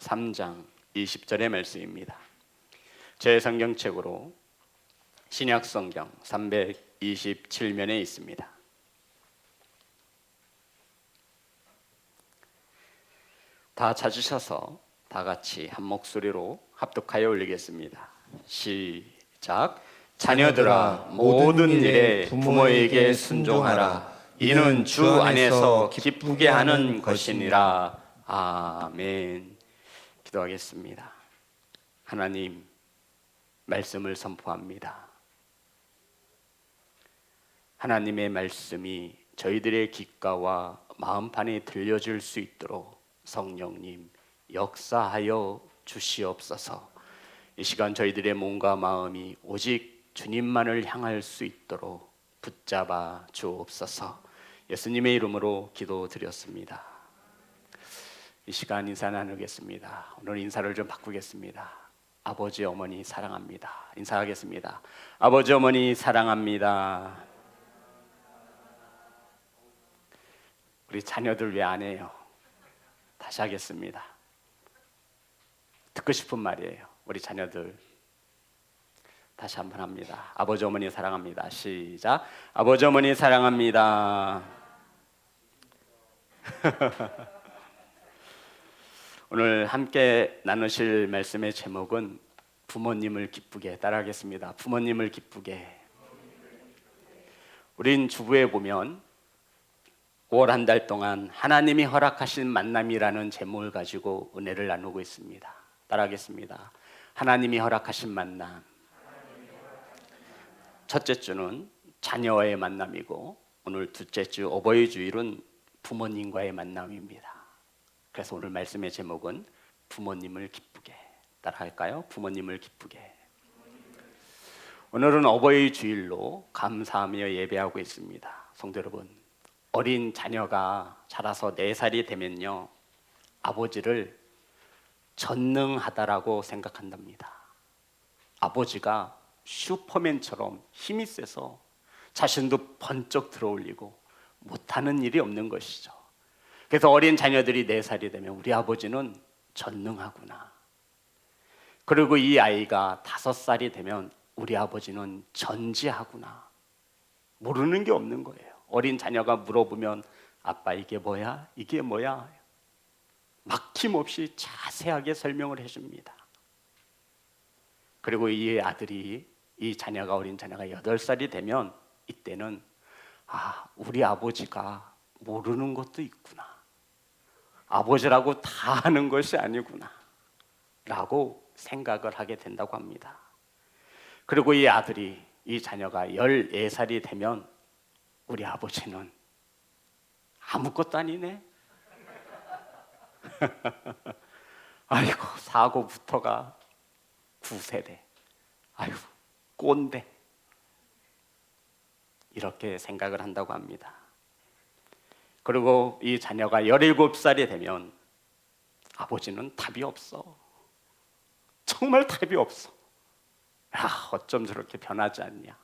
3장 20절의 말씀입니다. 제 성경책으로 신약 성경 327면에 있습니다. 다 찾으셔서 다 같이 한 목소리로 합독하여 올리겠습니다. 시작. 자녀들아, 모든 일에 부모에게 순종하라. 이는 주 안에서 기쁘게 하는 것이니라. 아멘. 기도하겠습니다. 하나님, 말씀을 선포합니다. 하나님의 말씀이 저희들의 귓가와 마음판에 들려질 수 있도록 성령님 역사하여 주시옵소서. 이 시간 저희들의 몸과 마음이 오직 주님만을 향할 수 있도록 붙잡아 주옵소서. 예수님의 이름으로 기도드렸습니다. 이 시간 인사 나누겠습니다. 오늘 인사를 좀 바꾸겠습니다. 아버지 어머니 사랑합니다. 인사하겠습니다. 아버지 어머니 사랑합니다. 우리 자녀들 왜 안 해요? 다시 하겠습니다. 듣고 싶은 말이에요. 우리 자녀들 다시 한번 합니다. 아버지 어머니 사랑합니다. 시작. 아버지 어머니 사랑합니다. 오늘 함께 나누실 말씀의 제목은 부모님을 기쁘게, 따라하겠습니다. 부모님을 기쁘게. 우린 주부에 보면 5월 한 달 동안 하나님이 허락하신 만남이라는 제목을 가지고 은혜를 나누고 있습니다. 따라하겠습니다. 하나님이 허락하신 만남. 첫째 주는 자녀와의 만남이고, 오늘 둘째 주 어버이 주일은 부모님과의 만남입니다. 그래서 오늘 말씀의 제목은 부모님을 기쁘게. 따라할까요? 부모님을 기쁘게. 오늘은 어버이 주일로 감사하며 예배하고 있습니다. 성도 여러분, 어린 자녀가 자라서 4살이 되면요, 아버지를 전능하다라고 생각한답니다. 아버지가 슈퍼맨처럼 힘이 세서 자신도 번쩍 들어올리고 못하는 일이 없는 것이죠. 그래서 어린 자녀들이 4살이 되면 우리 아버지는 전능하구나. 그리고 이 아이가 5살이 되면 우리 아버지는 전지하구나. 모르는 게 없는 거예요. 어린 자녀가 물어보면 아빠 이게 뭐야? 이게 뭐야? 막힘없이 자세하게 설명을 해줍니다. 그리고 이 아들이, 이 자녀가, 어린 자녀가 8살이 되면 이때는 우리 아버지가 모르는 것도 있구나. 아버지라고 다 아는 것이 아니구나 라고 생각을 하게 된다고 합니다. 그리고 이 아들이, 이 자녀가 14살이 되면 우리 아버지는 아무것도 아니네. 아이고, 사고부터가 9세대. 아이고, 꼰대. 이렇게 생각을 한다고 합니다. 그리고 이 자녀가 17살이 되면 아버지는 답이 없어. 정말 답이 없어. 어쩜 저렇게 변하지 않냐.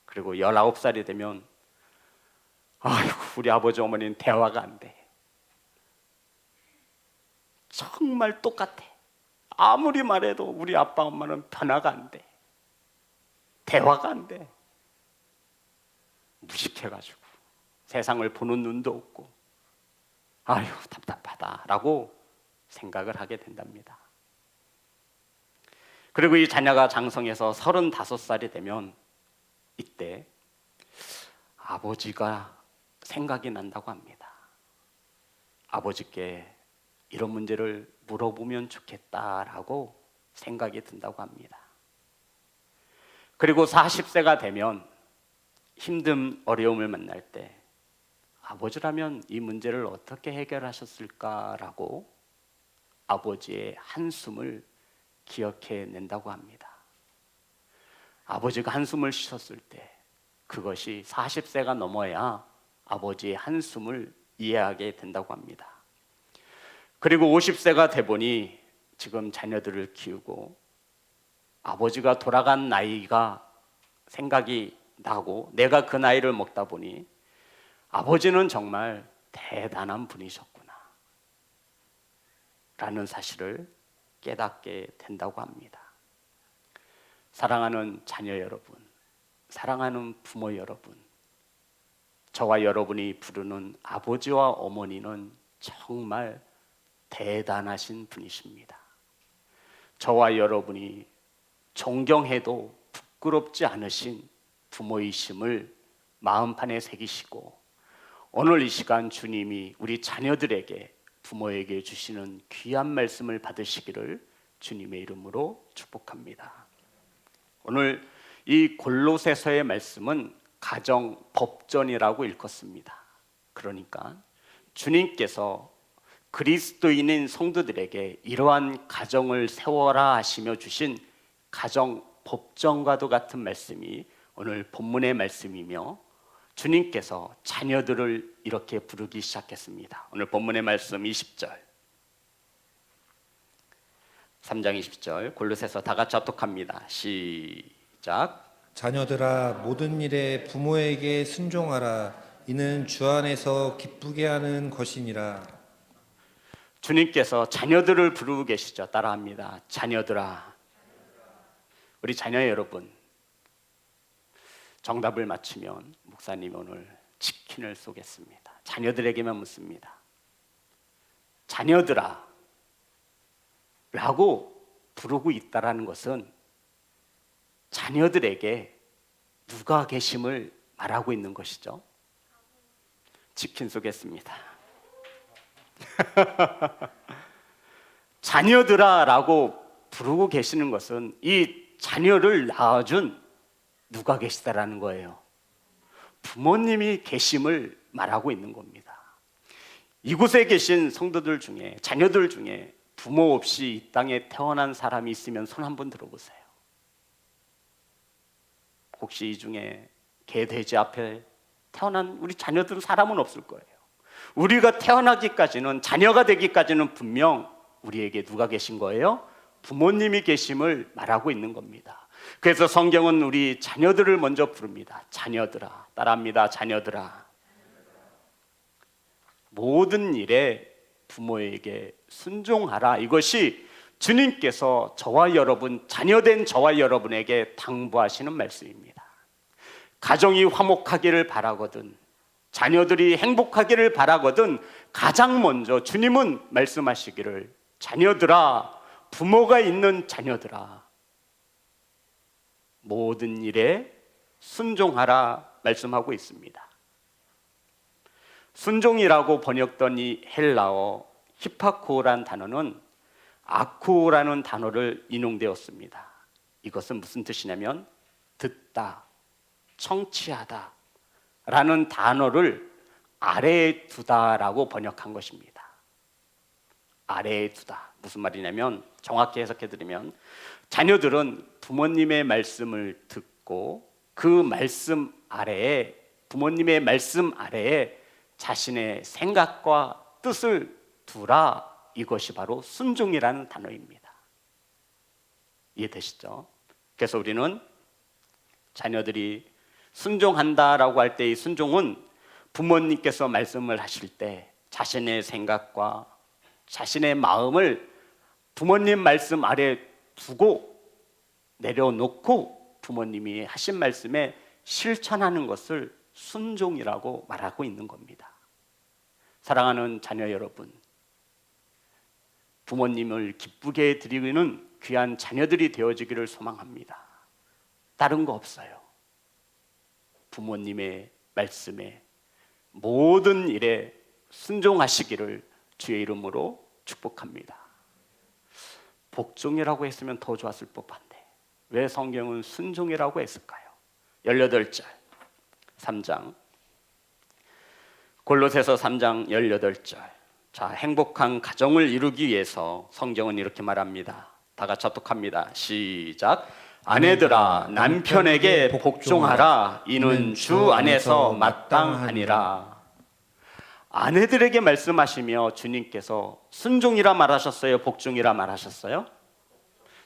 그리고 19살이 되면 아이고, 우리 아버지 어머니는 대화가 안 돼. 정말 똑같아. 아무리 말해도 우리 아빠 엄마는 변화가 안 돼. 대화가 안 돼. 무식해가지고 세상을 보는 눈도 없고 아유, 답답하다라고 생각을 하게 된답니다. 그리고 이 자녀가 장성해서 35살이 되면 이때 아버지가 생각이 난다고 합니다. 아버지께 이런 문제를 물어보면 좋겠다라고 생각이 든다고 합니다. 그리고 40세가 되면 힘든 어려움을 만날 때 아버지라면 이 문제를 어떻게 해결하셨을까라고 아버지의 한숨을 기억해 낸다고 합니다. 아버지가 한숨을 쉬셨을 때 그것이 40세가 넘어야 아버지의 한숨을 이해하게 된다고 합니다. 그리고 50세가 돼 보니 지금 자녀들을 키우고 아버지가 돌아간 나이가 생각이 나고 내가 그 나이를 먹다 보니 아버지는 정말 대단한 분이셨구나. 라는 사실을 깨닫게 된다고 합니다. 사랑하는 자녀 여러분, 사랑하는 부모 여러분, 저와 여러분이 부르는 아버지와 어머니는 정말 대단하신 분이십니다. 저와 여러분이 존경해도 부끄럽지 않으신 부모이심을 마음판에 새기시고 오늘 이 시간 주님이 우리 자녀들에게 부모에게 주시는 귀한 말씀을 받으시기를 주님의 이름으로 축복합니다. 오늘 이 골로새서의 말씀은 가정 법전이라고 일컫습니다. 그러니까 주님께서 그리스도인인 성도들에게 이러한 가정을 세워라 하시며 주신 가정 법전과도 같은 말씀이 오늘 본문의 말씀이며 주님께서 자녀들을 이렇게 부르기 시작했습니다. 오늘 본문의 말씀 20절 3장 20절 골로새서 다 같이 합독합니다. 시작. 자녀들아 모든 일에 부모에게 순종하라. 이는 주 안에서 기쁘게 하는 것이니라. 주님께서 자녀들을 부르고 계시죠. 따라합니다. 자녀들아. 우리 자녀 여러분, 정답을 맞추면 목사님이 오늘 치킨을 쏘겠습니다. 자녀들에게만 묻습니다. 자녀들아 라고 부르고 있다라는 것은 자녀들에게 누가 계심을 말하고 있는 것이죠. 치킨 쏘겠습니다. 자녀들아 라고 부르고 계시는 것은 이 자녀를 낳아준 누가 계시다라는 거예요. 부모님이 계심을 말하고 있는 겁니다. 이곳에 계신 성도들 중에, 자녀들 중에 부모 없이 이 땅에 태어난 사람이 있으면 손 한번 들어보세요. 혹시 이 중에 개, 돼지 앞에 태어난 우리 자녀들은 사람은 없을 거예요. 우리가 태어나기까지는, 자녀가 되기까지는 분명 우리에게 누가 계신 거예요? 부모님이 계심을 말하고 있는 겁니다. 그래서 성경은 우리 자녀들을 먼저 부릅니다. 자녀들아. 따라합니다. 자녀들아. 모든 일에 부모에게 순종하라. 이것이 주님께서 저와 여러분, 자녀된 저와 여러분에게 당부하시는 말씀입니다. 가정이 화목하기를 바라거든, 자녀들이 행복하기를 바라거든 가장 먼저 주님은 말씀하시기를 자녀들아, 부모가 있는 자녀들아, 모든 일에 순종하라 말씀하고 있습니다. 순종이라고 번역된 이 헬라어 히파코라는 단어는 아쿠라는 단어를 인용되었습니다. 이것은 무슨 뜻이냐면 듣다, 청취하다 라는 단어를 아래에 두다라고 번역한 것입니다. 아래에 두다. 무슨 말이냐면 정확히 해석해드리면 자녀들은 부모님의 말씀을 듣고 그 말씀 아래에, 부모님의 말씀 아래에 자신의 생각과 뜻을 두라. 이것이 바로 순종이라는 단어입니다. 이해되시죠? 그래서 우리는 자녀들이 순종한다라고 할 때 이 순종은 부모님께서 말씀을 하실 때 자신의 생각과 자신의 마음을 부모님 말씀 아래 두고 내려놓고 부모님이 하신 말씀에 실천하는 것을 순종이라고 말하고 있는 겁니다. 사랑하는 자녀 여러분, 부모님을 기쁘게 드리는 귀한 자녀들이 되어지기를 소망합니다. 다른 거 없어요. 부모님의 말씀에 모든 일에 순종하시기를 주의 이름으로 축복합니다. 복종이라고 했으면 더 좋았을 법한데 왜 성경은 순종이라고 했을까요? 18절 3장 골로새서 3장 18절. 자, 행복한 가정을 이루기 위해서 성경은 이렇게 말합니다. 다 같이 합독합니다. 시작. 아내들아 남편에게 복종하라. 이는 주 안에서 마땅하니라. 아내들에게 말씀하시며 주님께서 순종이라 말하셨어요? 복종이라 말하셨어요?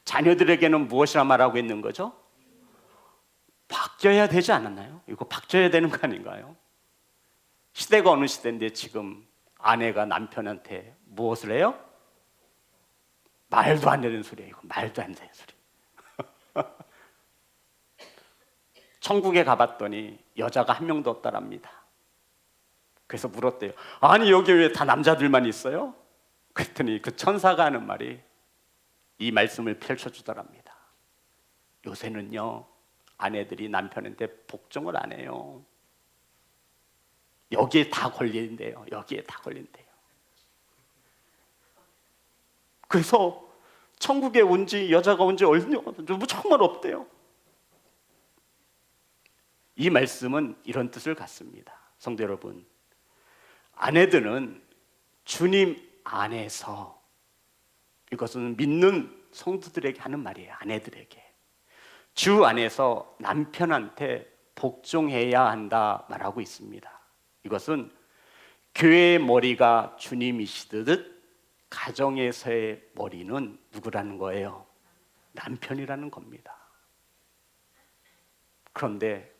자녀들에게는 무엇이라 말하고 있는 거죠? 바뀌어야 되지 않았나요? 이거 바뀌어야 되는 거 아닌가요? 시대가 어느 시대인데 지금 아내가 남편한테 무엇을 해요? 말도 안 되는 소리예요. 이거 말도 안 되는 소리. 천국에 가봤더니 여자가 한 명도 없다랍니다. 그래서 물었대요. 아니 여기 왜 다 남자들만 있어요? 그랬더니 그 천사가 하는 말이 이 말씀을 펼쳐주더랍니다. 요새는요 아내들이 남편한테 복종을 안 해요. 여기에 다 걸린대요. 여기에 다 걸린대요. 그래서 천국에 온지 여자가 온지 정말 없대요. 이 말씀은 이런 뜻을 갖습니다. 성도 여러분, 아내들은 주님 안에서, 이것은 믿는 성도들에게 하는 말이에요. 아내들에게 주 안에서 남편한테 복종해야 한다 말하고 있습니다. 이것은 교회의 머리가 주님이시듯 가정에서의 머리는 누구라는 거예요? 남편이라는 겁니다. 그런데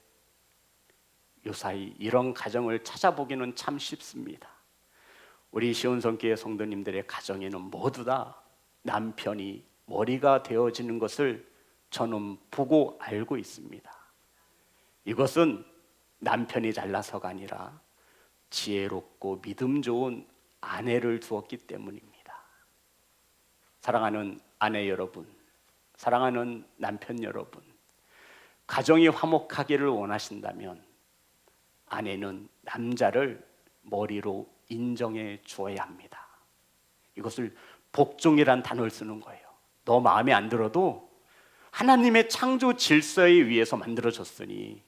요사이 이런 가정을 찾아보기는 참 쉽습니다. 우리 시온성교회 성도님들의 가정에는 모두 다 남편이 머리가 되어지는 것을 저는 보고 알고 있습니다. 이것은 남편이 잘나서가 아니라 지혜롭고 믿음 좋은 아내를 두었기 때문입니다. 사랑하는 아내 여러분, 사랑하는 남편 여러분, 가정이 화목하기를 원하신다면 아내는 남자를 머리로 인정해 주어야 합니다. 이것을 복종이란 단어를 쓰는 거예요. 너 마음에 안 들어도 하나님의 창조 질서에 의해서 만들어졌으니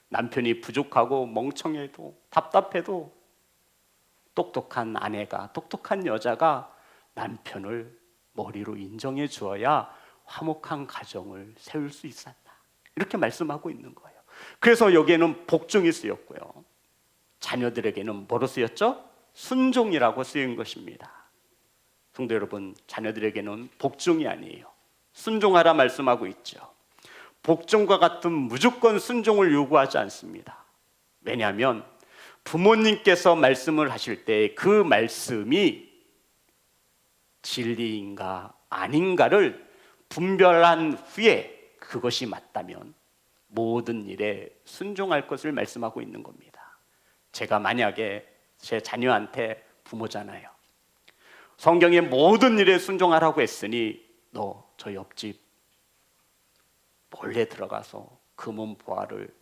남편이 부족하고 멍청해도 답답해도 똑똑한 아내가, 똑똑한 여자가 남편을 머리로 인정해 주어야 화목한 가정을 세울 수 있었다. 이렇게 말씀하고 있는 거예요. 그래서 여기에는 복종이 쓰였고요. 자녀들에게는 뭐로 쓰였죠? 순종이라고 쓰인 것입니다. 성도 여러분, 자녀들에게는 복종이 아니에요. 순종하라 말씀하고 있죠. 복종과 같은 무조건 순종을 요구하지 않습니다. 왜냐하면 부모님께서 말씀을 하실 때 그 말씀이 진리인가 아닌가를 분별한 후에 그것이 맞다면 모든 일에 순종할 것을 말씀하고 있는 겁니다. 제가 만약에 제 자녀한테 부모잖아요. 성경의 모든 일에 순종하라고 했으니 너 저 옆집 몰래 들어가서 금은 보화를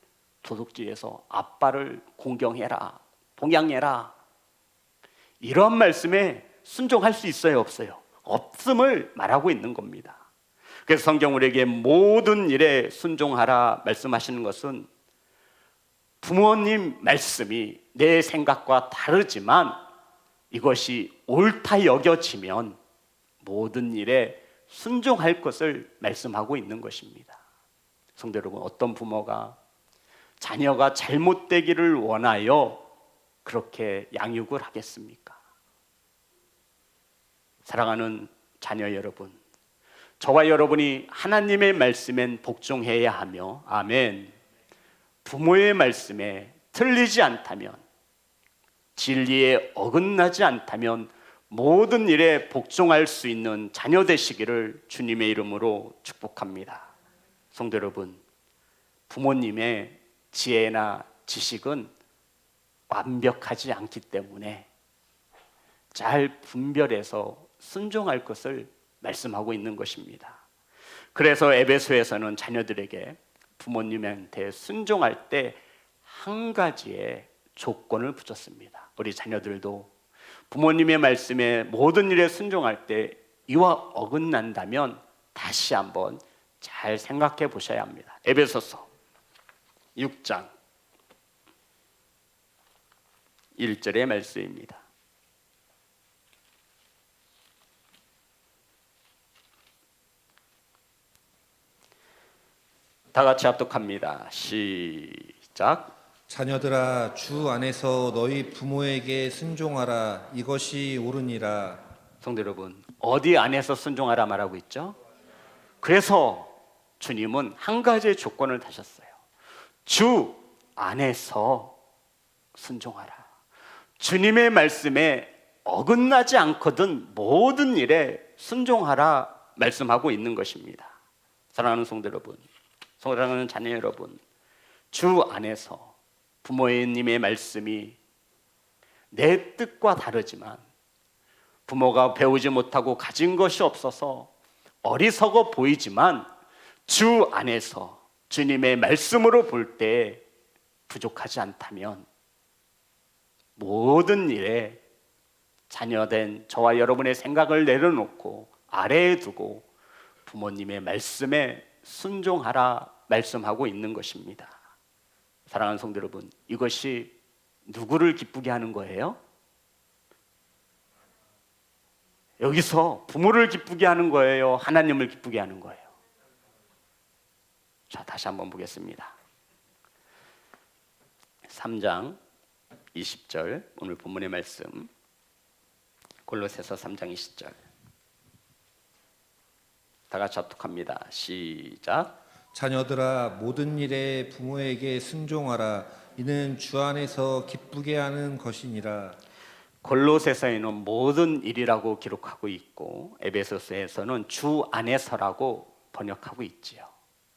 도둑질해서 아빠를 공경해라, 동양해라, 이런 말씀에 순종할 수 있어요, 없어요? 없음을 말하고 있는 겁니다. 그래서 성경 우리에게 모든 일에 순종하라 말씀하시는 것은 부모님 말씀이 내 생각과 다르지만 이것이 옳다 여겨지면 모든 일에 순종할 것을 말씀하고 있는 것입니다. 성도 여러분, 어떤 부모가 자녀가 잘못되기를 원하여 그렇게 양육을 하겠습니까? 사랑하는 자녀 여러분, 저와 여러분이 하나님의 말씀엔 복종해야 하며, 아멘, 부모의 말씀에 틀리지 않다면, 진리에 어긋나지 않다면 모든 일에 복종할 수 있는 자녀 되시기를 주님의 이름으로 축복합니다. 성도 여러분, 부모님의 지혜나 지식은 완벽하지 않기 때문에 잘 분별해서 순종할 것을 말씀하고 있는 것입니다. 그래서 에베소에서는 자녀들에게 부모님한테 순종할 때 한 가지의 조건을 붙였습니다. 우리 자녀들도 부모님의 말씀에 모든 일에 순종할 때 이와 어긋난다면 다시 한번 잘 생각해 보셔야 합니다. 에베소서 6장 1절의 말씀입니다. 다 같이 합독합니다. 시작. 자녀들아, 주 안에서 너희 부모에게 순종하라. 이것이 옳으니라. 성도 여러분, 어디 안에서 순종하라 말하고 있죠? 그래서 주님은 한 가지의 조건을 다셨어요. 주 안에서 순종하라. 주님의 말씀에 어긋나지 않거든 모든 일에 순종하라 말씀하고 있는 것입니다. 사랑하는 성도 여러분, 사랑하는 자녀 여러분, 주 안에서 부모님의 말씀이 내 뜻과 다르지만 부모가 배우지 못하고 가진 것이 없어서 어리석어 보이지만 주 안에서 주님의 말씀으로 볼 때 부족하지 않다면 모든 일에 자녀된 저와 여러분의 생각을 내려놓고 아래에 두고 부모님의 말씀에 순종하라 말씀하고 있는 것입니다. 사랑하는 성도 여러분, 이것이 누구를 기쁘게 하는 거예요? 여기서 부모를 기쁘게 하는 거예요? 하나님을 기쁘게 하는 거예요? 자, 다시 한번 보겠습니다. 3장 20절 오늘 본문의 말씀, 골로새서 3장 20절 다 같이 합독합니다. 시작. 자녀들아 모든 일에 부모에게 순종하라. 이는 주 안에서 기쁘게 하는 것이니라. 골로새서에는 모든 일이라고 기록하고 있고 에베소서에서는 주 안에서라고 번역하고 있지요.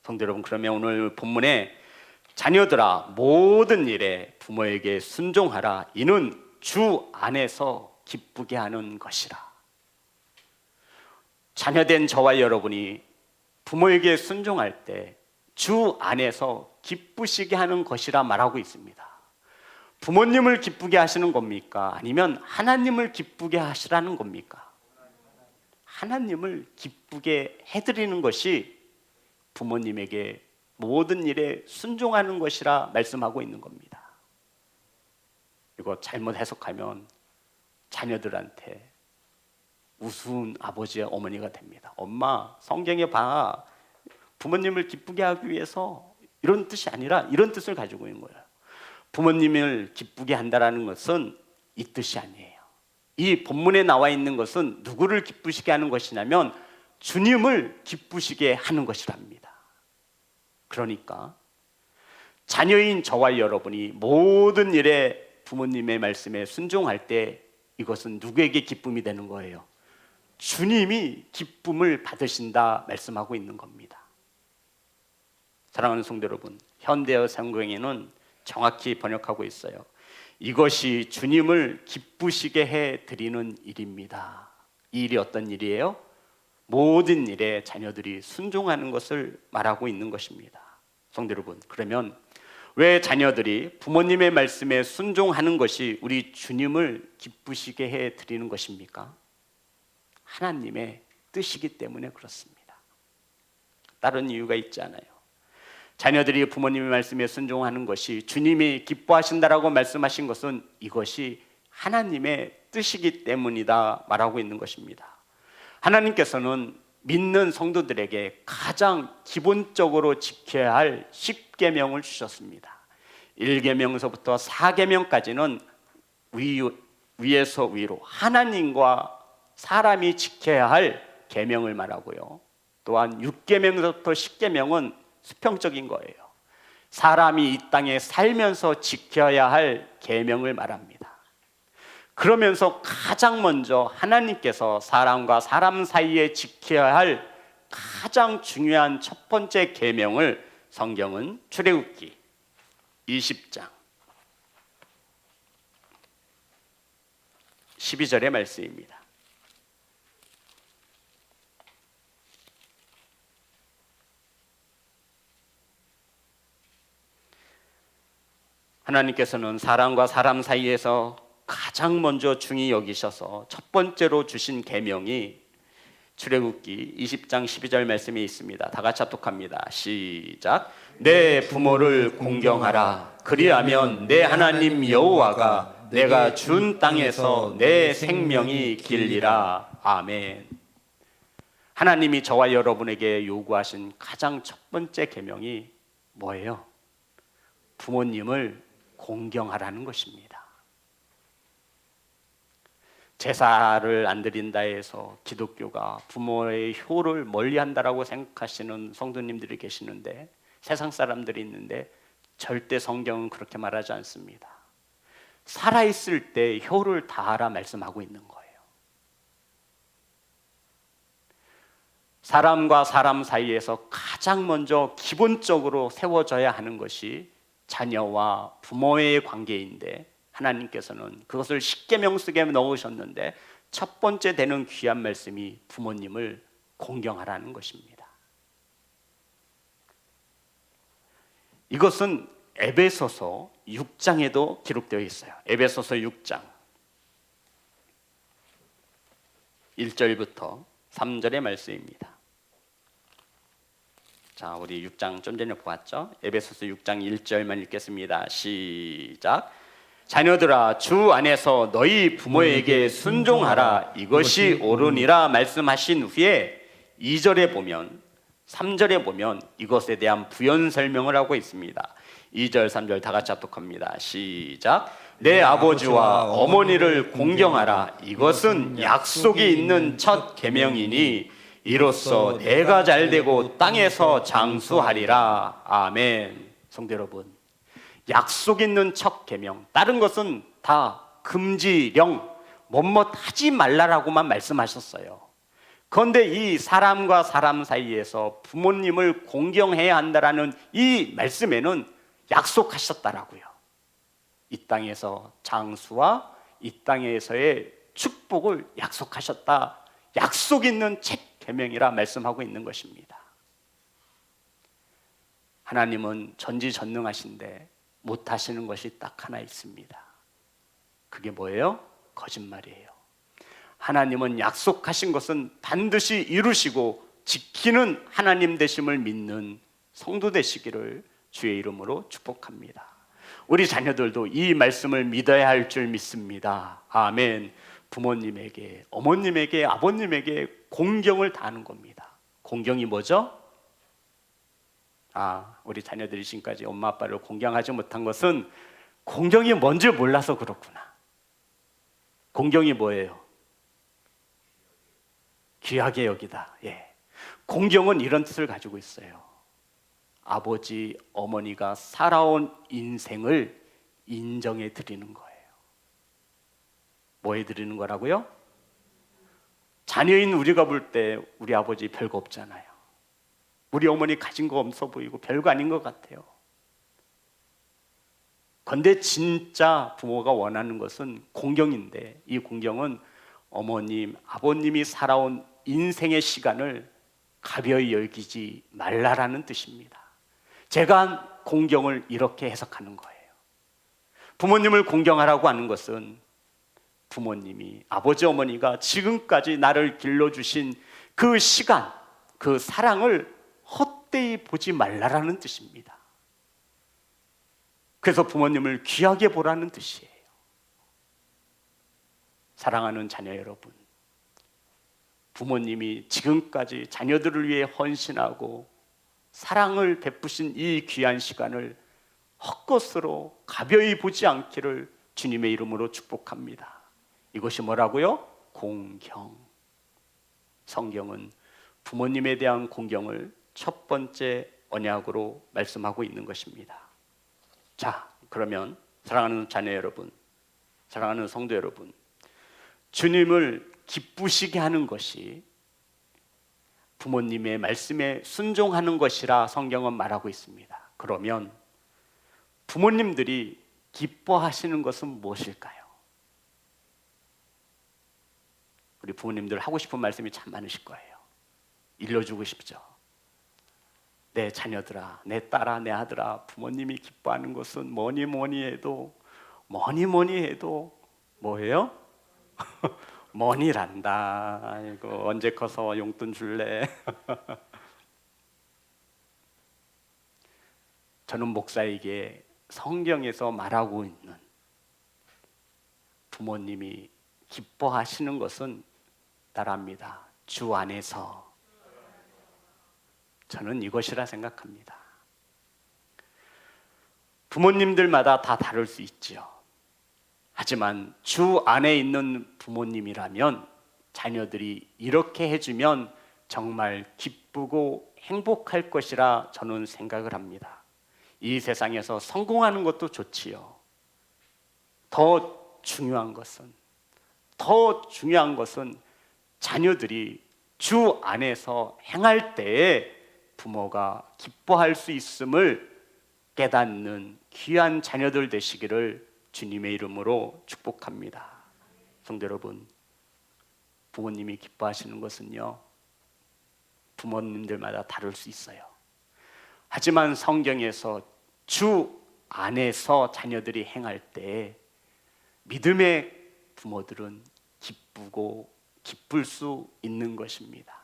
성도 여러분, 그러면 오늘 본문에 자녀들아 모든 일에 부모에게 순종하라. 이는 주 안에서 기쁘게 하는 것이라. 자녀된 저와 여러분이 부모에게 순종할 때 주 안에서 기쁘시게 하는 것이라 말하고 있습니다. 부모님을 기쁘게 하시는 겁니까? 아니면 하나님을 기쁘게 하시라는 겁니까? 하나님을 기쁘게 해드리는 것이 부모님에게 모든 일에 순종하는 것이라 말씀하고 있는 겁니다. 이거 잘못 해석하면 자녀들한테 우스운 아버지와 어머니가 됩니다. 엄마, 성경에 봐. 부모님을 기쁘게 하기 위해서 이런 뜻이 아니라 이런 뜻을 가지고 있는 거예요. 부모님을 기쁘게 한다는 것은 이 뜻이 아니에요. 이 본문에 나와 있는 것은 누구를 기쁘시게 하는 것이냐면 주님을 기쁘시게 하는 것이랍니다. 그러니까 자녀인 저와 여러분이 모든 일에 부모님의 말씀에 순종할 때 이것은 누구에게 기쁨이 되는 거예요? 주님이 기쁨을 받으신다 말씀하고 있는 겁니다. 사랑하는 성도 여러분, 현대어 성경에는 정확히 번역하고 있어요. 이것이 주님을 기쁘시게 해드리는 일입니다. 이 일이 어떤 일이에요? 모든 일에 자녀들이 순종하는 것을 말하고 있는 것입니다. 성도 여러분, 그러면 왜 자녀들이 부모님의 말씀에 순종하는 것이 우리 주님을 기쁘시게 해드리는 것입니까? 하나님의 뜻이기 때문에 그렇습니다. 다른 이유가 있지 않아요. 자녀들이 부모님의 말씀에 순종하는 것이 주님이 기뻐하신다라고 말씀하신 것은 이것이 하나님의 뜻이기 때문이다 말하고 있는 것입니다. 하나님께서는 믿는 성도들에게 가장 기본적으로 지켜야 할 10계명을 주셨습니다. 1계명서부터 4계명까지는 위에서 위로 하나님과 사람이 지켜야 할 계명을 말하고요. 또한 6계명서부터 10계명은 수평적인 거예요. 사람이 이 땅에 살면서 지켜야 할 계명을 말합니다. 그러면서 가장 먼저 하나님께서 사람과 사람 사이에 지켜야 할 가장 중요한 첫 번째 계명을 성경은 출애굽기 20장 12절의 말씀입니다. 하나님께서는 사람과 사람 사이에서 가장 먼저 중히 여기셔서 첫 번째로 주신 계명이 출애굽기 20장 12절 말씀에 있습니다. 다 같이 합독합니다. 시작. 내 부모를 공경하라. 그리하면 내 하나님 여호와가 내가 준 땅에서 내 생명이 길리라. 아멘. 하나님이 저와 여러분에게 요구하신 가장 첫 번째 계명이 뭐예요? 부모님을 공경하라는 것입니다. 제사를 안 드린다 해서 기독교가 부모의 효를 멀리한다라고 생각하시는 성도님들이 계시는데, 세상 사람들이 있는데 절대 성경은 그렇게 말하지 않습니다. 살아있을 때 효를 다하라 말씀하고 있는 거예요. 사람과 사람 사이에서 가장 먼저 기본적으로 세워져야 하는 것이 자녀와 부모의 관계인데, 하나님께서는 그것을 십계명 속에 넣으셨는데 첫 번째 되는 귀한 말씀이 부모님을 공경하라는 것입니다. 이것은 에베소서 6장에도 기록되어 있어요. 에베소서 6장 1절부터 3절의 말씀입니다. 자, 우리 6장 좀 전에 보았죠? 에베소서 6장 1절만 읽겠습니다. 시작. 자녀들아, 주 안에서 너희 부모에게 순종하라. 이것이 옳으니라 말씀하신 후에 2절에 보면, 3절에 보면 이것에 대한 부연 설명을 하고 있습니다. 2절, 3절 다 같이 합독합니다. 시작. 내 아버지와 어머니를 공경하라. 이것은 약속이 있는 첫 계명이니 이로써 내가 잘되고 땅에서 장수하리라. 아멘. 성도 여러분, 약속 있는 첫 계명, 다른 것은 다 금지령, 뭐뭐 하지 말라라고만 말씀하셨어요. 그런데 이 사람과 사람 사이에서 부모님을 공경해야 한다라는 이 말씀에는 약속하셨다라고요. 이 땅에서 장수와 이 땅에서의 축복을 약속하셨다. 약속 있는 첫 계명이라 말씀하고 있는 것입니다. 하나님은 전지전능하신데 못하시는 것이 딱 하나 있습니다. 그게 뭐예요? 거짓말이에요. 하나님은 약속하신 것은 반드시 이루시고 지키는 하나님 되심을 믿는 성도 되시기를 주의 이름으로 축복합니다. 우리 자녀들도 이 말씀을 믿어야 할 줄 믿습니다. 아멘. 부모님에게, 어머님에게, 아버님에게 공경을 다하는 겁니다. 공경이 뭐죠? 우리 자녀들이 지금까지 엄마 아빠를 공경하지 못한 것은 공경이 뭔지 몰라서 그렇구나. 공경이 뭐예요? 귀하게 여기다. 예. 공경은 이런 뜻을 가지고 있어요. 아버지, 어머니가 살아온 인생을 인정해 드리는 거예요. 뭐 해 드리는 거라고요? 자녀인 우리가 볼 때 우리 아버지 별거 없잖아요. 우리 어머니 가진 거 없어 보이고 별거 아닌 것 같아요. 그런데 진짜 부모가 원하는 것은 공경인데, 이 공경은 어머님, 아버님이 살아온 인생의 시간을 가벼이 여기지 말라라는 뜻입니다. 제가 한 공경을 이렇게 해석하는 거예요. 부모님을 공경하라고 하는 것은 부모님이, 아버지 어머니가 지금까지 나를 길러주신 그 시간, 그 사랑을 헛되이 보지 말라라는 뜻입니다. 그래서 부모님을 귀하게 보라는 뜻이에요. 사랑하는 자녀 여러분, 부모님이 지금까지 자녀들을 위해 헌신하고 사랑을 베푸신 이 귀한 시간을 헛것으로 가벼이 보지 않기를 주님의 이름으로 축복합니다. 이것이 뭐라고요? 공경. 성경은 부모님에 대한 공경을 첫 번째 언약으로 말씀하고 있는 것입니다. 자, 그러면 사랑하는 자녀 여러분, 사랑하는 성도 여러분, 주님을 기쁘시게 하는 것이 부모님의 말씀에 순종하는 것이라 성경은 말하고 있습니다. 그러면 부모님들이 기뻐하시는 것은 무엇일까요? 우리 부모님들 하고 싶은 말씀이 참 많으실 거예요. 일러주고 싶죠. 내 자녀들아, 내 딸아, 내 아들아, 부모님이 기뻐하는 것은 뭐니 해도 뭐예요? 머니란다. 아이고, 언제 커서 용돈 줄래? 저는 목사에게 성경에서 말하고 있는 부모님이 기뻐하시는 것은 따라합니다. 주 안에서. 저는 이것이라 생각합니다. 부모님들마다 다 다를 수 있지요. 하지만 주 안에 있는 부모님이라면 자녀들이 이렇게 해주면 정말 기쁘고 행복할 것이라 저는 생각을 합니다. 이 세상에서 성공하는 것도 좋지요. 더 중요한 것은 자녀들이 주 안에서 행할 때에 부모가 기뻐할 수 있음을 깨닫는 귀한 자녀들 되시기를 주님의 이름으로 축복합니다. 성도 여러분, 부모님이 기뻐하시는 것은요, 부모님들마다 다를 수 있어요. 하지만 성경에서 주 안에서 자녀들이 행할 때 믿음의 부모들은 기쁘고 기쁠 수 있는 것입니다.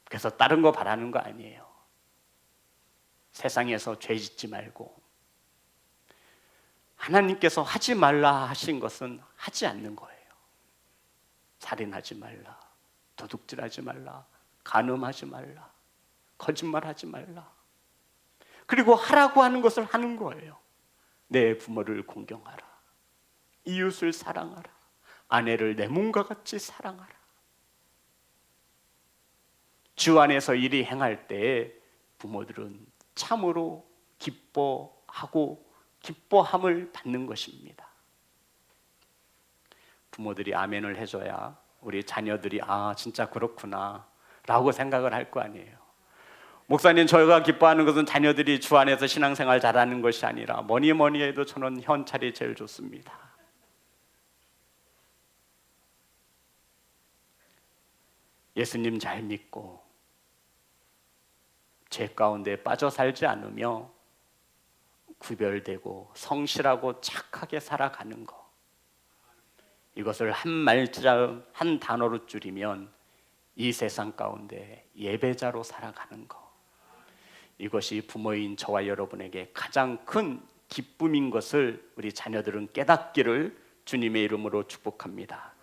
그래서 다른 거 바라는 거 아니에요. 세상에서 죄 짓지 말고 하나님께서 하지 말라 하신 것은 하지 않는 거예요. 살인하지 말라, 도둑질하지 말라, 간음하지 말라, 거짓말하지 말라. 그리고 하라고 하는 것을 하는 거예요. 내 부모를 공경하라, 이웃을 사랑하라, 아내를 내 몸과 같이 사랑하라. 주 안에서 일이 행할 때에 부모들은 참으로 기뻐하고 기뻐함을 받는 것입니다. 부모들이 아멘을 해줘야 우리 자녀들이 진짜 그렇구나 라고 생각을 할 거 아니에요. 목사님, 저희가 기뻐하는 것은 자녀들이 주 안에서 신앙생활 잘하는 것이 아니라 뭐니 해도 저는 현찰이 제일 좋습니다. 예수님 잘 믿고 죄 가운데 빠져 살지 않으며 구별되고 성실하고 착하게 살아가는 것, 이것을 한 말자 한 단어로 줄이면 이 세상 가운데 예배자로 살아가는 것, 이것이 부모인 저와 여러분에게 가장 큰 기쁨인 것을 우리 자녀들은 깨닫기를 주님의 이름으로 축복합니다.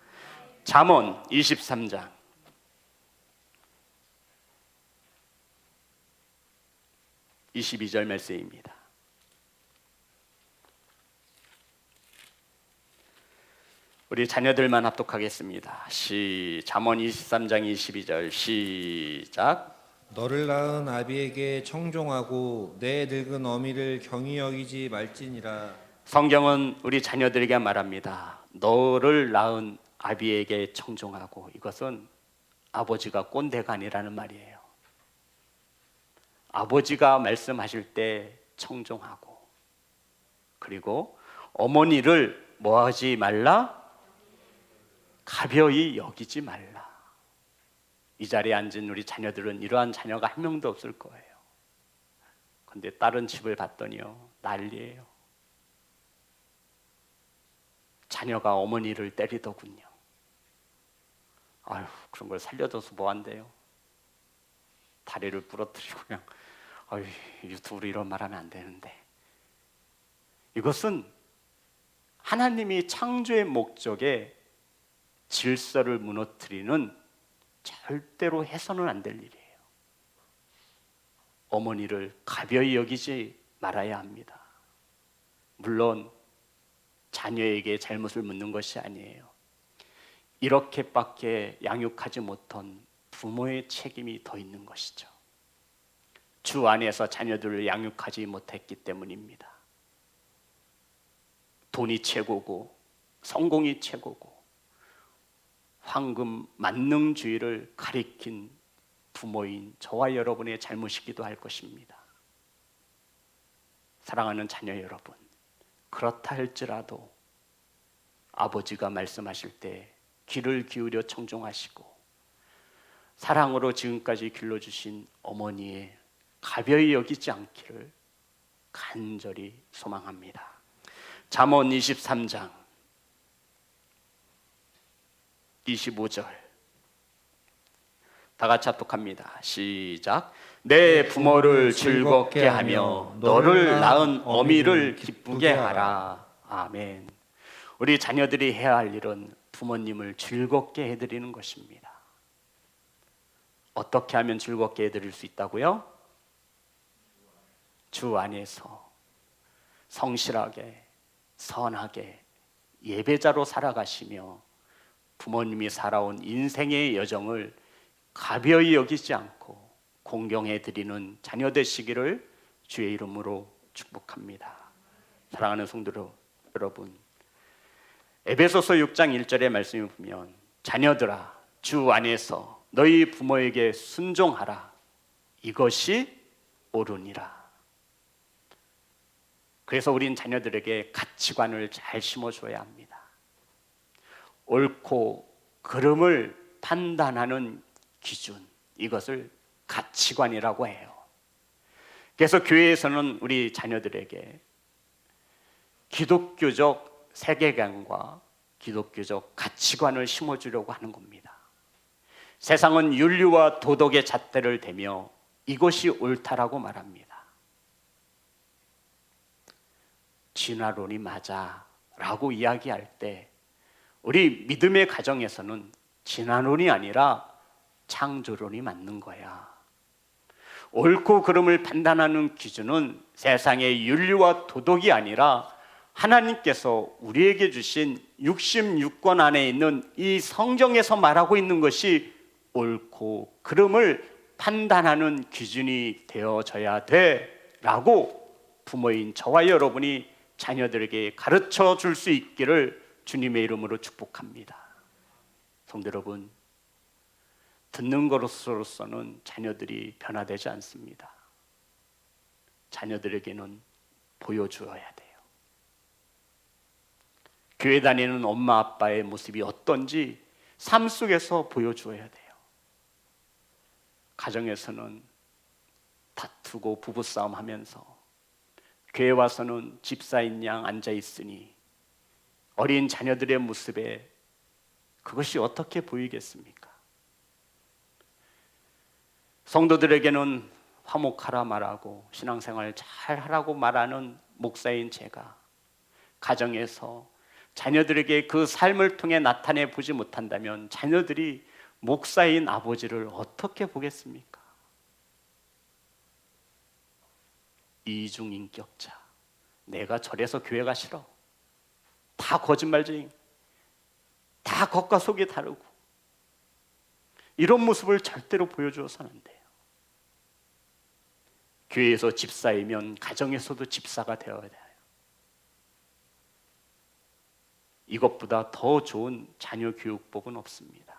잠언 23장 22절 말씀입니다. 우리 자녀들만 합독하겠습니다. 잠언 23장 22절 시작. 너를 낳은 아비에게 청종하고 내 늙은 어미를 경히 여기지 말지니라. 성경은 우리 자녀들에게 말합니다. 너를 낳은 아비에게 청종하고, 이것은 아버지가 꼰대가 아니라는 말이에요. 아버지가 말씀하실 때 청종하고, 그리고 어머니를 뭐하지 말라? 가벼이 여기지 말라. 이 자리에 앉은 우리 자녀들은 이러한 자녀가 한 명도 없을 거예요. 근데 다른 집을 봤더니요, 난리예요. 자녀가 어머니를 때리더군요. 아유, 그런 걸 살려줘서 뭐 한대요? 다리를 부러뜨리고 그냥, 아유, 유튜브로 이런 말하면 안 되는데. 이것은 하나님이 창조의 목적에 질서를 무너뜨리는 절대로 해서는 안 될 일이에요. 어머니를 가벼이 여기지 말아야 합니다. 물론 자녀에게 잘못을 묻는 것이 아니에요. 이렇게밖에 양육하지 못한 부모의 책임이 더 있는 것이죠. 주 안에서 자녀들을 양육하지 못했기 때문입니다. 돈이 최고고 성공이 최고고 황금 만능주의를 가리킨 부모인 저와 여러분의 잘못이기도 할 것입니다. 사랑하는 자녀 여러분, 그렇다 할지라도 아버지가 말씀하실 때 귀를 기울여 청종하시고 사랑으로 지금까지 길러주신 어머니의 가벼이 여기지 않기를 간절히 소망합니다. 잠언 23장 25절 다 같이 합독합니다. 시작. 내 부모를 즐겁게 하며 너를 낳은 어미를 기쁘게 하라. 아멘. 우리 자녀들이 해야 할 일은 부모님을 즐겁게 해드리는 것입니다. 어떻게 하면 즐겁게 해드릴 수 있다고요? 주 안에서 성실하게 선하게 예배자로 살아가시며 부모님이 살아온 인생의 여정을 가벼이 여기지 않고 공경해 드리는 자녀 되시기를 주의 이름으로 축복합니다. 사랑하는 성도 여러분, 에베소서 6장 1절의 말씀을 보면 자녀들아 주 안에서 너희 부모에게 순종하라. 이것이 옳으니라. 그래서 우린 자녀들에게 가치관을 잘 심어줘야 합니다. 옳고 그름을 판단하는 기준, 이것을 가치관이라고 해요. 그래서 교회에서는 우리 자녀들에게 기독교적 세계관과 기독교적 가치관을 심어주려고 하는 겁니다. 세상은 윤리와 도덕의 잣대를 대며 이것이 옳다라고 말합니다. 진화론이 맞아 라고 이야기할 때 우리 믿음의 가정에서는 진화론이 아니라 창조론이 맞는 거야. 옳고 그름을 판단하는 기준은 세상의 윤리와 도덕이 아니라 하나님께서 우리에게 주신 66권 안에 있는 이 성경에서 말하고 있는 것이 옳고 그름을 판단하는 기준이 되어져야 돼 라고 부모인 저와 여러분이 자녀들에게 가르쳐 줄 수 있기를 주님의 이름으로 축복합니다. 성도 여러분, 듣는 것으로서는 자녀들이 변화되지 않습니다. 자녀들에게는 보여주어야 돼요. 교회 다니는 엄마 아빠의 모습이 어떤지 삶 속에서 보여주어야 돼요. 가정에서는 다투고 부부싸움 하면서 교회 와서는 집사인 양 앉아 있으니 어린 자녀들의 모습에 그것이 어떻게 보이겠습니까? 성도들에게는 화목하라 말하고 신앙생활 잘 하라고 말하는 목사인 제가 가정에서 자녀들에게 그 삶을 통해 나타내 보지 못한다면 자녀들이 목사인 아버지를 어떻게 보겠습니까? 이중인격자, 내가 저래서 교회가 싫어, 다 거짓말쟁이, 다 겉과 속이 다르고, 이런 모습을 절대로 보여주어서는 안 돼요. 교회에서 집사이면 가정에서도 집사가 되어야 돼요. 이것보다 더 좋은 자녀 교육법은 없습니다.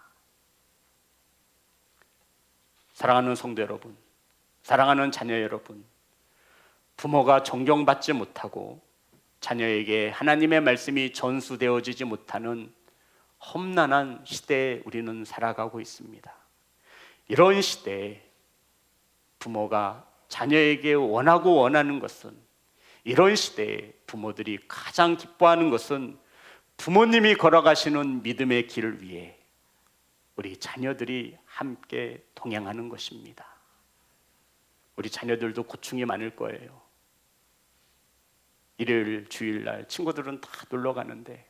사랑하는 성도 여러분, 사랑하는 자녀 여러분, 부모가 존경받지 못하고 자녀에게 하나님의 말씀이 전수되어지지 못하는 험난한 시대에 우리는 살아가고 있습니다. 이런 시대에 부모가 자녀에게 원하고 원하는 것은, 이런 시대에 부모들이 가장 기뻐하는 것은 부모님이 걸어가시는 믿음의 길을 위해 우리 자녀들이 함께 동행하는 것입니다. 우리 자녀들도 고충이 많을 거예요. 일요일, 주일날 친구들은 다 놀러 가는데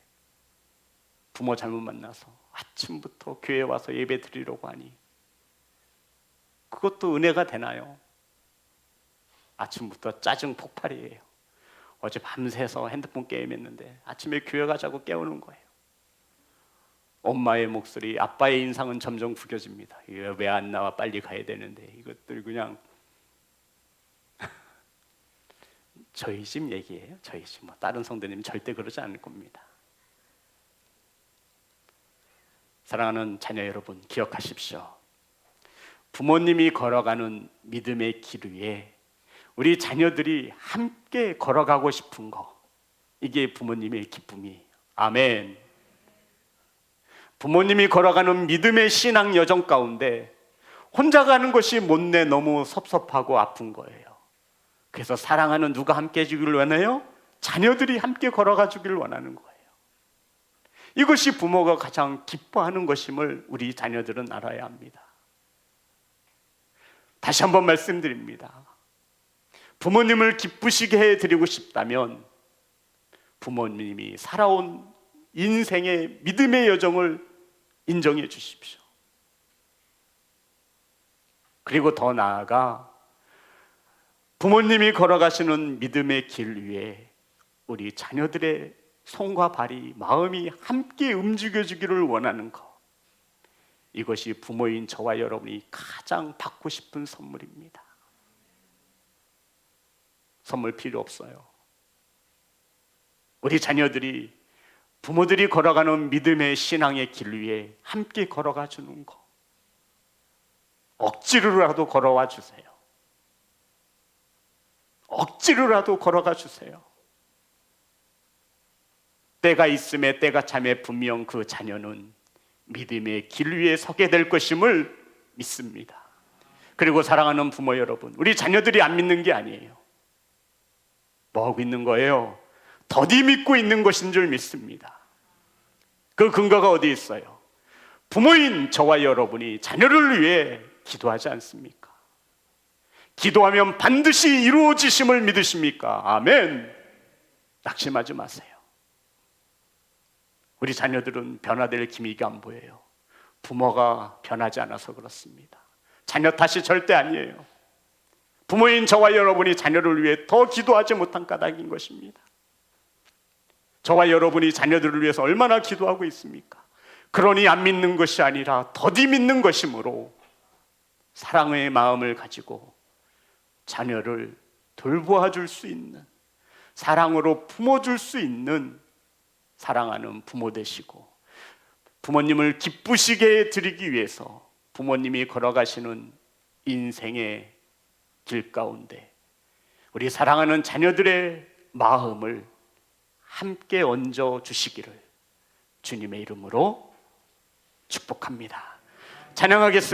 부모 잘못 만나서 아침부터 교회 와서 예배 드리려고 하니 그것도 은혜가 되나요? 아침부터 짜증 폭발이에요. 어제 밤새서 핸드폰 게임했는데 아침에 교회 가자고 깨우는 거예요. 엄마의 목소리, 아빠의 인상은 점점 구겨집니다. 왜 안 나와? 빨리 가야 되는데. 이것들 그냥 저희 집 얘기예요. 저희 집. 다른 성도님 절대 그러지 않을 겁니다. 사랑하는 자녀 여러분, 기억하십시오. 부모님이 걸어가는 믿음의 길 위에 우리 자녀들이 함께 걸어가고 싶은 거, 이게 부모님의 기쁨이에요. 아멘. 부모님이 걸어가는 믿음의 신앙 여정 가운데 혼자 가는 것이 못내 너무 섭섭하고 아픈 거예요. 그래서 사랑하는 누가 함께 해주기를 원해요? 자녀들이 함께 걸어가 주기를 원하는 거예요. 이것이 부모가 가장 기뻐하는 것임을 우리 자녀들은 알아야 합니다. 다시 한번 말씀드립니다. 부모님을 기쁘시게 해드리고 싶다면 부모님이 살아온 인생의 믿음의 여정을 인정해 주십시오. 그리고 더 나아가 부모님이 걸어가시는 믿음의 길 위에 우리 자녀들의 손과 발이, 마음이 함께 움직여주기를 원하는 것, 이것이 부모인 저와 여러분이 가장 받고 싶은 선물입니다. 선물 필요 없어요. 우리 자녀들이 부모들이 걸어가는 믿음의 신앙의 길 위에 함께 걸어가 주는 것, 억지로라도 걸어와 주세요. 억지로라도 걸어가 주세요. 때가 있음에 때가 참에 분명 그 자녀는 믿음의 길 위에 서게 될 것임을 믿습니다. 그리고 사랑하는 부모 여러분, 우리 자녀들이 안 믿는 게 아니에요. 뭐 하고 있는 거예요? 더디 믿고 있는 것인 줄 믿습니다. 그 근거가 어디 있어요? 부모인 저와 여러분이 자녀를 위해 기도하지 않습니까? 기도하면 반드시 이루어지심을 믿으십니까? 아멘. 낙심하지 마세요. 우리 자녀들은 변화될 기미가 안 보여요. 부모가 변하지 않아서 그렇습니다. 자녀 탓이 절대 아니에요. 부모인 저와 여러분이 자녀를 위해 더 기도하지 못한 까닭인 것입니다. 저와 여러분이 자녀들을 위해서 얼마나 기도하고 있습니까? 그러니 안 믿는 것이 아니라 더디 믿는 것이므로 사랑의 마음을 가지고 자녀를 돌보아 줄 수 있는, 사랑으로 품어줄 수 있는 사랑하는 부모 되시고, 부모님을 기쁘시게 드리기 위해서 부모님이 걸어가시는 인생의 길 가운데 우리 사랑하는 자녀들의 마음을 함께 얹어 주시기를 주님의 이름으로 축복합니다. 찬양하겠습니다.